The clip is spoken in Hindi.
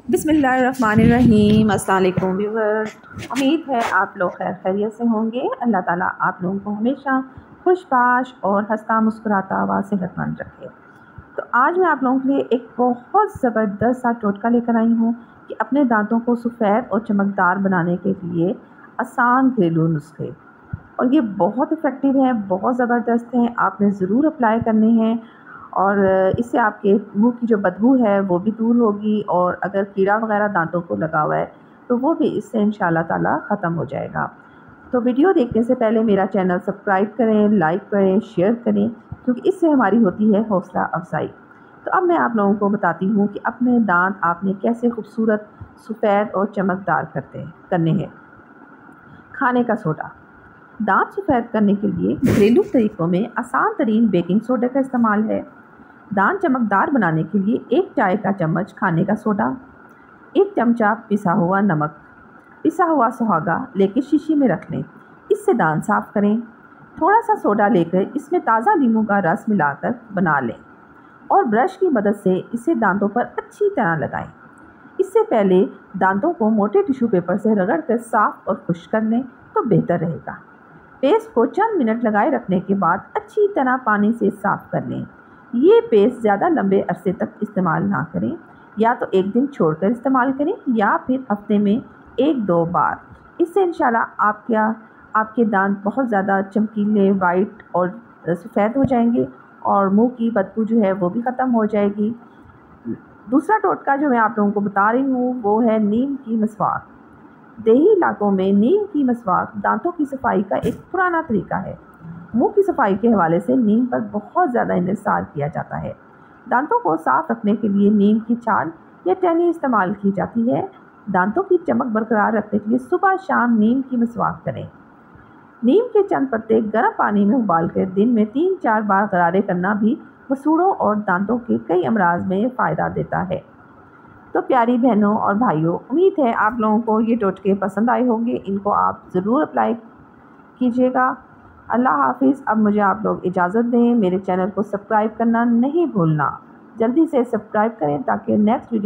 बिस्मिल्लाहिर्रहमानिर्रहीम। अस्सलाम वालेकुम व्यूअर्स, उम्मीद है आप लोग खैर खैरियत से होंगे। अल्लाह ताला आप लोगों को हमेशा खुशबाश और हंसता मुस्कुराता व सेहतमंद रखे। तो आज मैं आप लोगों के लिए एक बहुत ज़बरदस्त सा टोटका लेकर आई हूँ कि अपने दांतों को सफ़ेद और चमकदार बनाने के लिए आसान घरेलू नुस्खे, और ये बहुत इफ़ेक्टिव है, बहुत ज़बरदस्त है। आपने ज़रूर अप्लाई करने हैं और इससे आपके मुंह की जो बदबू है वो भी दूर होगी, और अगर कीड़ा वगैरह दांतों को लगा हुआ है तो वो भी इससे इंशाल्लाह ताला ख़त्म हो जाएगा। तो वीडियो देखने से पहले मेरा चैनल सब्सक्राइब करें, लाइक करें, शेयर करें, क्योंकि इससे हमारी होती है हौसला अफजाई। तो अब मैं आप लोगों को बताती हूँ कि अपने दांत आपने कैसे खूबसूरत, सफ़ेद और चमकदार करने हैं। खाने का सोडा। दांत सफ़ेद करने के लिए घरेलू तरीक़ों में आसान तरीन बेकिंग सोडा का इस्तेमाल है। दांत चमकदार बनाने के लिए 1 चाय का चम्मच खाने का सोडा, 1 चमचा पिसा हुआ नमक, पिसा हुआ सुहागा लेकर शीशी में रख लें। इससे दांत साफ़ करें। थोड़ा सा सोडा लेकर इसमें ताज़ा नींबू का रस मिलाकर बना लें और ब्रश की मदद से इसे दांतों पर अच्छी तरह लगाएं। इससे पहले दांतों को मोटे टिश्यू पेपर से रगड़कर साफ़ और खुश्क कर लें तो बेहतर रहेगा। पेस्ट को चंद मिनट लगाए रखने के बाद अच्छी तरह पानी से साफ़ कर लें। ये पेस्ट ज़्यादा लंबे अरसे तक इस्तेमाल ना करें, या तो एक दिन छोड़कर इस्तेमाल करें या फिर हफ्ते में 1-2 बार। इससे इंशाल्लाह आपके दांत बहुत ज़्यादा चमकीले, वाइट और सफ़ेद हो जाएंगे, और मुंह की बदबू जो है वो भी ख़त्म हो जाएगी। दूसरा टोटका जो मैं आप लोगों को बता रही हूँ वो है नीम की मसवाक। देही इलाकों में नीम की मसवाक दांतों की सफाई का एक पुराना तरीका है। मुंह की सफाई के हवाले से नीम पर बहुत ज़्यादा इन्हिसार किया जाता है। दांतों को साफ रखने के लिए नीम की छाल या टहनी इस्तेमाल की जाती है। दांतों की चमक बरकरार रखने के लिए सुबह शाम नीम की मसवाक करें। नीम के चंद पत्ते गर्म पानी में उबालकर दिन में 3-4 बार गरारे करना भी मसूड़ों और दांतों के कई अमराज में फ़ायदा देता है। तो प्यारी बहनों और भाइयों, उम्मीद है आप लोगों को ये टोटके पसंद आए होंगे। इनको आप ज़रूर अप्लाई कीजिएगा। अल्लाह हाफिज़। अब मुझे आप लोग इजाज़त दें। मेरे चैनल को सब्सक्राइब करना नहीं भूलना। जल्दी से सब्सक्राइब करें ताकि नेक्स्ट वीडियो